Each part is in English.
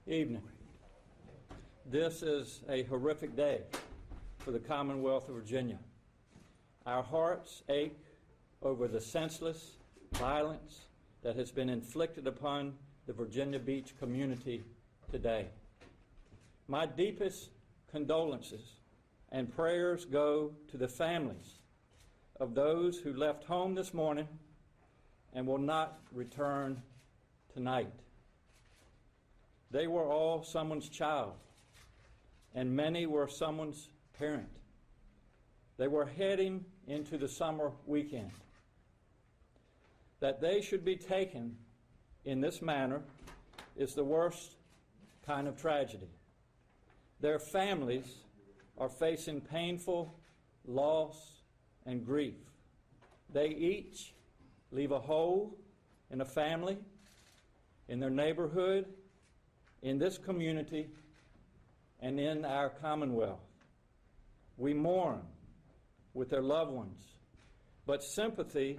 Evening. This is a horrific day for the Commonwealth of Virginia. Our hearts ache over the senseless violence that has been inflicted upon the Virginia Beach community today. My deepest condolences and prayers go to the families of those who left home this morning and will not return tonight. They were all someone's child, and many were someone's parent. They were heading into the summer weekend. That they should be taken in this manner is the worst kind of tragedy. Their families are facing painful loss and grief. They each leave a hole in a family, in their neighborhood, in this community, and in our Commonwealth. We mourn with their loved ones, but sympathy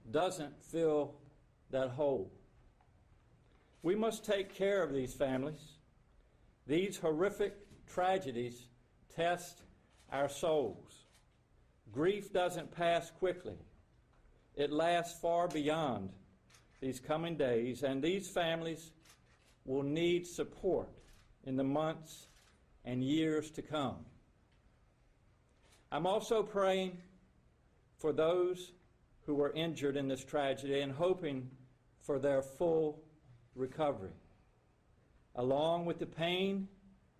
doesn't fill that hole. We must take care of these families. These horrific tragedies test our souls. Grief doesn't pass quickly. It lasts far beyond these coming days, and these families will need support in the months and years to come. I'm also praying for those who were injured in this tragedy and hoping for their full recovery. Along with the pain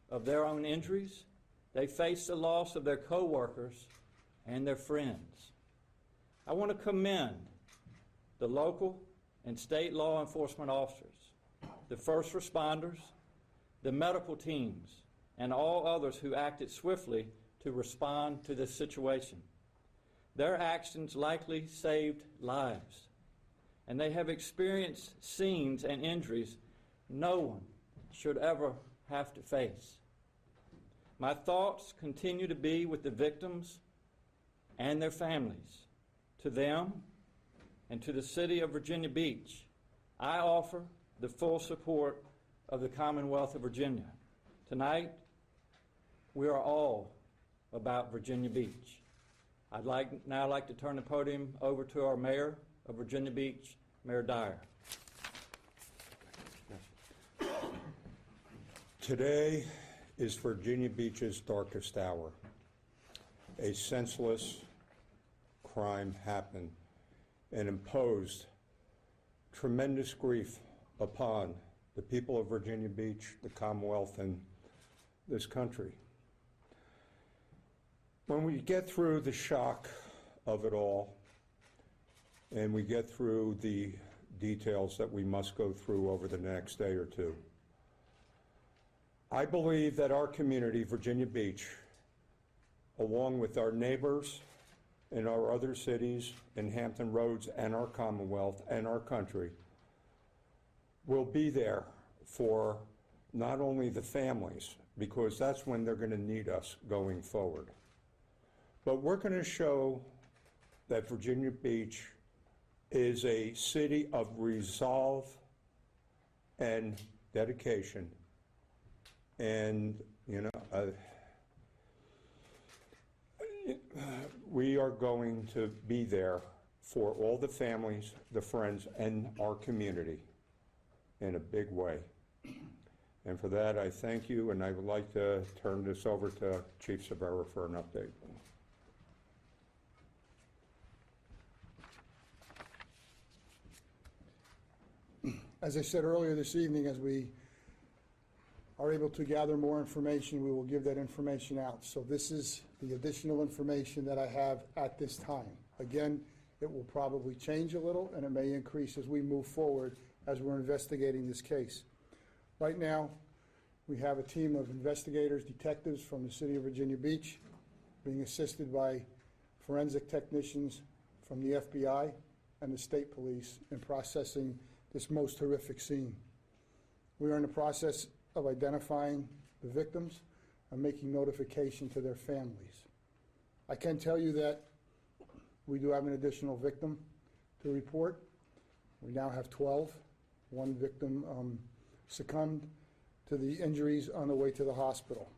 of their own injuries, they face the loss of their co-workers and their friends. I want to commend the local and state law enforcement officers, the first responders, the medical teams, and all others who acted swiftly to respond to this situation. Their actions likely saved lives, and they have experienced scenes and injuries no one should ever have to face. My thoughts continue to be with the victims and their families. To them and to the city of Virginia Beach, I offer the full support of the Commonwealth of Virginia. Tonight, we are all about Virginia Beach. I'd now like to turn the podium over to our Mayor of Virginia Beach, Mayor Dyer. Today is Virginia Beach's darkest hour. A senseless crime happened and imposed tremendous grief upon the people of Virginia Beach, the Commonwealth, and this country. When we get through the shock of it all, and we get through the details that we must go through over the next day or two, I believe that our community, Virginia Beach, along with our neighbors in our other cities, in Hampton Roads and our Commonwealth and our country, will be there for not only the families, because that's when they're going to need us going forward, but we're going to show that Virginia Beach is a city of resolve and dedication. And, we are going to be there for all the families, the friends, and our community in a big way. And for that, I thank you, and I would like to turn this over to Chief Cervera for an update. As I said earlier this evening, as we are able to gather more information, we will give that information out. So this is the additional information that I have at this time. Again, it will probably change a little, and it may increase as we move forward as we're investigating this case. Right now, we have a team of investigators, detectives from the city of Virginia Beach, being assisted by forensic technicians from the FBI and the state police in processing this most horrific scene. We are in the process of identifying the victims and making notification to their families. I can tell you that we do have an additional victim to report. We now have 12. One victim succumbed to the injuries on the way to the hospital.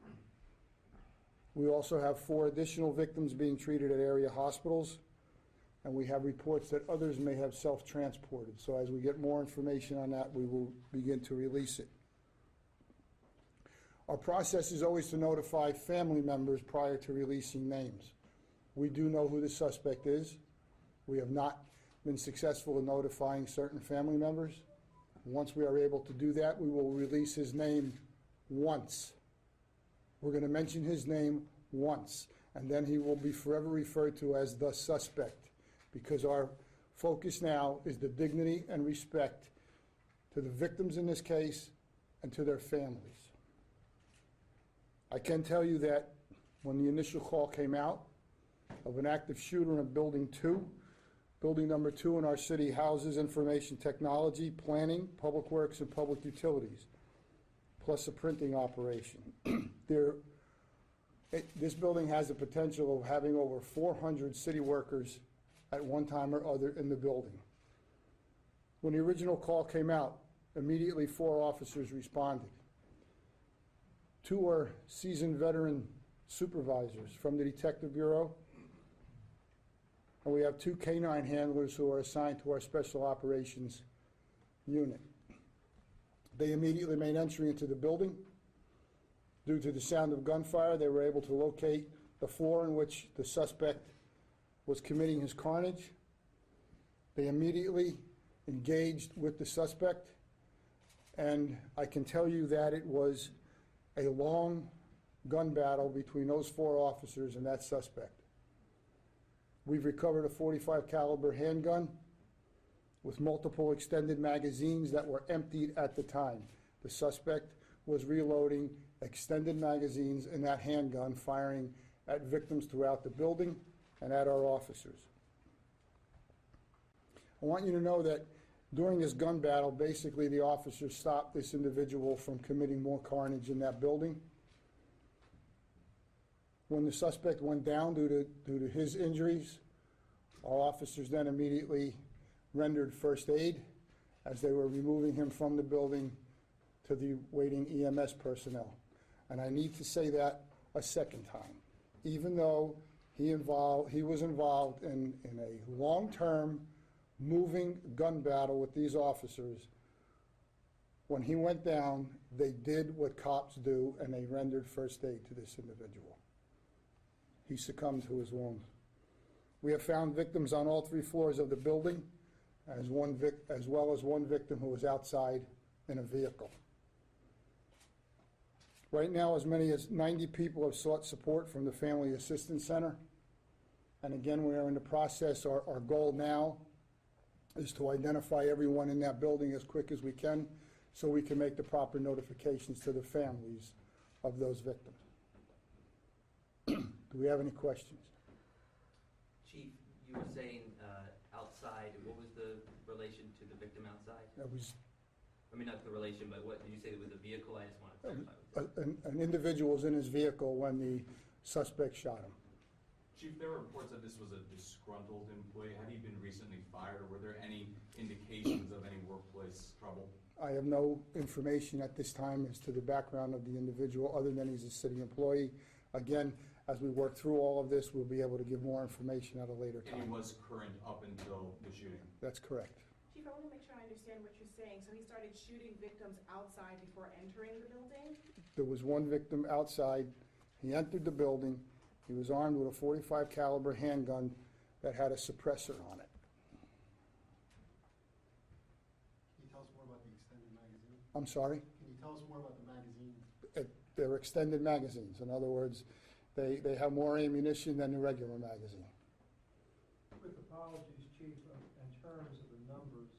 We also have 4 additional victims being treated at area hospitals, and we have reports that others may have self-transported. So as we get more information on that, we will begin to release it. Our process is always to notify family members prior to releasing names. We do know who the suspect is. We have not been successful in notifying certain family members. Once we are able to do that, we will release his name once. We're going to mention his name once, and then he will be forever referred to as the suspect, because our focus now is the dignity and respect to the victims in this case and to their families. I can tell you that when the initial call came out of an active shooter in Building 2, Building number 2 in our city houses information technology, planning, public works, and public utilities, plus a printing operation. This building has the potential of having over 400 city workers at one time or other in the building. When the original call came out, immediately 4 officers responded. 2 are seasoned veteran supervisors from the Detective Bureau, and we have 2 canine handlers who are assigned to our Special Operations Unit. They immediately made entry into the building. Due to the sound of gunfire, they were able to locate the floor in which the suspect was committing his carnage. They immediately engaged with the suspect, and I can tell you that it was a long gun battle between those 4 officers and that suspect. We've recovered a .45 caliber handgun with multiple extended magazines that were emptied at the time. The suspect was reloading extended magazines in that handgun, firing at victims throughout the building and at our officers. I want you to know that during this gun battle, basically the officers stopped this individual from committing more carnage in that building. When the suspect went down due to his injuries, our officers then immediately rendered first aid as they were removing him from the building to the waiting EMS personnel. And I need to say that a second time. Even though he was involved in a long-term moving gun battle with these officers, when he went down, they did what cops do, and they rendered first aid to this individual. He succumbed to his wounds. We have found victims on all 3 floors of the building, as well as one victim who was outside in a vehicle. Right now, as many as 90 people have sought support from the Family Assistance Center. And again, we are in the process. Our goal now is to identify everyone in that building as quick as we can so we can make the proper notifications to the families of those victims. Do we have any questions? Chief, you were saying outside, what was the relation to the victim outside? That was I mean, not the relation, but what, did you say it was a vehicle? I just want to clarify. an individual was in his vehicle when the suspect shot him. Chief, there were reports that this was a disgruntled employee. Had he been recently fired, or were there any indications of any workplace trouble? I have no information at this time as to the background of the individual, other than he's a city employee. Again, as we work through all of this, we'll be able to give more information at a later And he time. was current up until the shooting? That's correct. Chief, I want to make sure I understand what you're saying. So he started shooting victims outside before entering the building? There was one victim outside. He entered the building. He was armed with a .45 caliber handgun that had a suppressor on it. Can you tell us more about the extended magazine? I'm sorry? Can you tell us more about the magazine? They're extended magazines. In other words, they have more ammunition than the regular magazine. With apologies, Chief, in terms of the numbers,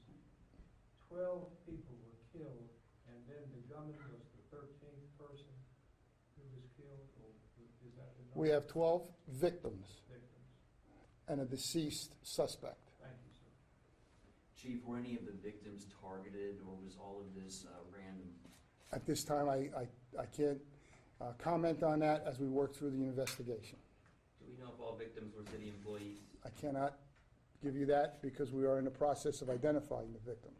12 people were killed, and then the gunman was the 13th person who was killed, or is that the number? We have 12 victims Victims. and a deceased suspect. Thank you, sir. Chief, were any of the victims targeted, or was all of this random? At this time, I can't comment on that as we work through the investigation. Do we know if all victims were city employees? I cannot give you that because we are in the process of identifying the victims.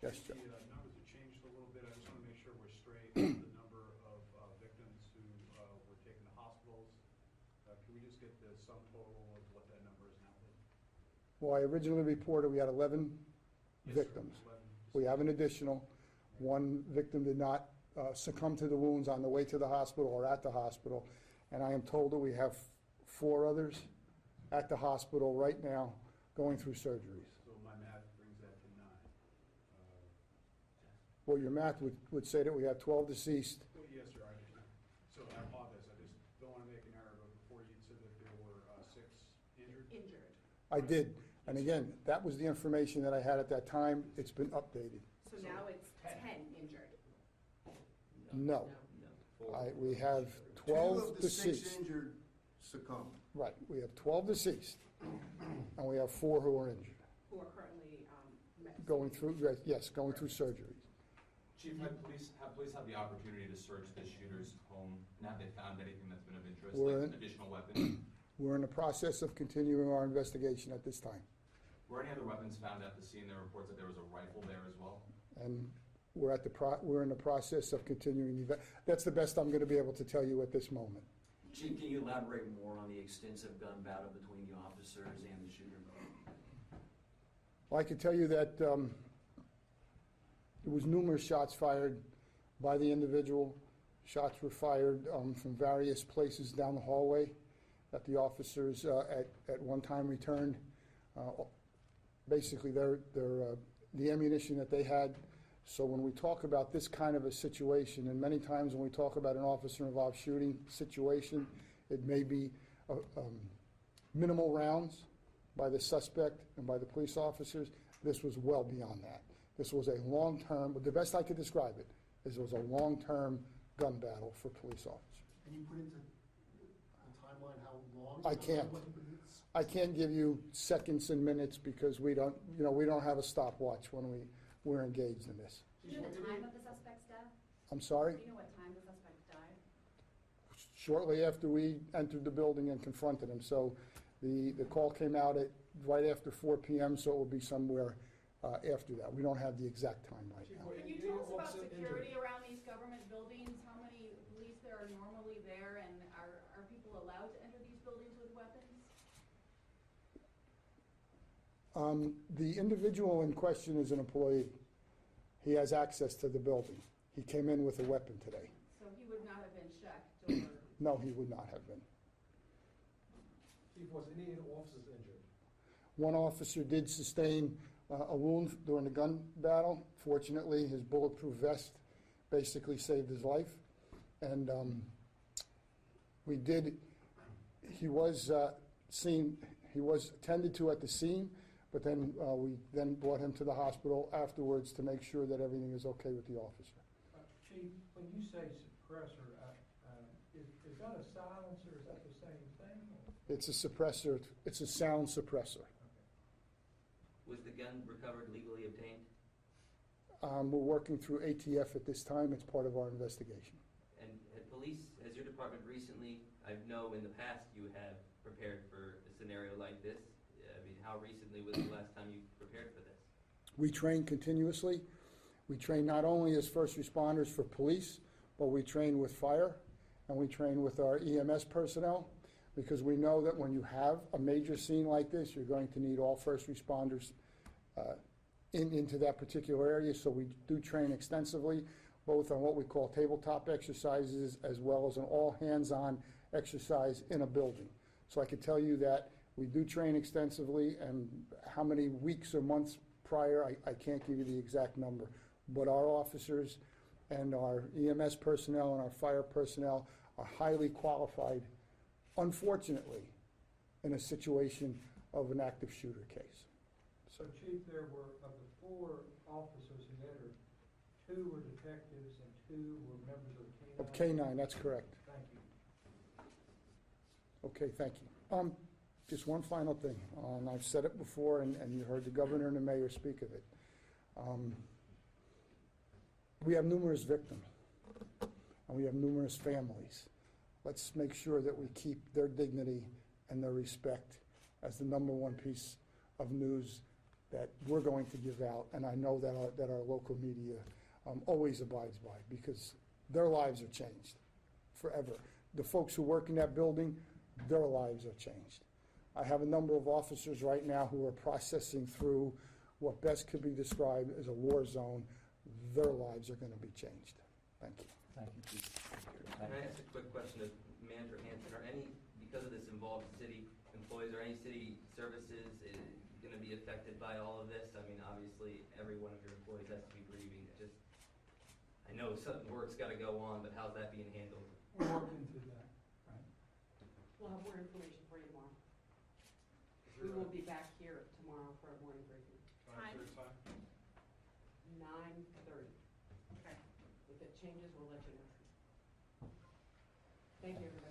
Yes, Joe? The numbers have changed a little bit. I just want to make sure we're straight. Can we just get the sum total of what that number is now? Well, I originally reported we had 11 Yes, sir. victims. 11. We have an additional. One victim did not succumb to the wounds on the way to the hospital or at the hospital. And I am told that we have 4 others at the hospital right now going through surgeries. So my math brings that to 9. Well, your math would say that we have 12 deceased. Well, yes, sir, I understand. So I apologize, I just don't want to make an error, but before you said that there were 6 injured? Injured. I did. And again, that was the information that I had at that time. It's been updated. So now it's 10 injured. No. No. We have 12 Two of the 6 deceased. injured succumbed. Right, we have 12 deceased, and we have 4 who are injured, Who are currently, going through, yes, going through surgeries. Chief, have police had the opportunity to search the shooter's home, and have they found anything that's been of interest, We're like additional weapons? We're in the process of continuing our investigation at this time, Were any other weapons found at the scene? There were reports that there was a rifle there as well. and we're in the process of continuing. That's the best I'm going to be able to tell you at this moment. Chief, can you elaborate more on the extensive gun battle between the officers and the shooter? Well, I can tell you that there was numerous shots fired by the individual. Shots were fired from various places down the hallway that the officers at one time returned. Basically, the ammunition that they had. So when we talk about this kind of a situation, and many times when we talk about an officer-involved shooting situation, it may be minimal rounds by the suspect and by the police officers. This was well beyond that. This was a long-term, but the best I could describe it is it was a long-term gun battle for police officers. Can you put into a timeline how long? I can't. I can't give you seconds and minutes because we don't have a stopwatch when we're engaged in this. Do you know the time of the suspect's death? I'm sorry? Do you know what time the suspect died? Shortly after we entered the building and confronted him. So the call came out at right after 4 p.m., so it will be somewhere after that. We don't have the exact time right now. Can you tell us about security around these government buildings? How many police there are normally there, and are people allowed to enter these buildings with weapons? The individual in question is an employee. He has access to the building. He came in with a weapon today. So he would not have been checked or? No, he would not have been. Chief, was any of the officers injured? One officer did sustain a wound during the gun battle. Fortunately, his bulletproof vest basically saved his life. And he was attended to at the scene, but then we then brought him to the hospital afterwards to make sure that everything is okay with the officer. Chief, when you say suppressor, is that a silencer? Is that the same thing? It's a suppressor. It's a sound suppressor. Was the gun recovered legally obtained? We're working through ATF at this time. It's part of our investigation. And has your department recently, I know in the past you have prepared for a scenario like this. I mean, how recently was the last time you prepared for this? We train continuously. We train not only as first responders for police, but we train with fire, and we train with our EMS personnel, because we know that when you have a major scene like this, you're going to need all first responders into that particular area. So we do train extensively, both on what we call tabletop exercises as well as an all-hands-on exercise in a building. So I can tell you that we do train extensively, and how many weeks or months prior, I can't give you the exact number. But our officers and our EMS personnel and our fire personnel are highly qualified, unfortunately, in a situation of an active shooter case. So Chief, there were, of the 4 officers who entered, 2 were detectives and 2 were members of the K-9? Of K-9, that's correct. Thank you. Okay, thank you. Just one final thing, and I've said it before, and you heard the governor and the mayor speak of it. We have numerous victims, and we have numerous families. Let's make sure that we keep their dignity and their respect as the #1 piece of news that we're going to give out, and I know that our local media always abides by, because their lives are changed forever. The folks who work in that building their lives are changed. I have a number of officers right now who are processing through what best could be described as a war zone. Their lives are going to be changed. Thank you. Thank you, Chief. Can I ask a quick question of Manager Hanson? Are any, because of this involved city employees, or any city services going to be affected by all of this? I mean, obviously, every one of your employees has to be grieving. Just, I know some work's got to go on, but how's that being handled? We're working through that. We'll have more information for you tomorrow. Is We there will a be back here tomorrow for a morning briefing, time? 9:30. Okay. If it changes, we'll let you know. Thank you, everybody.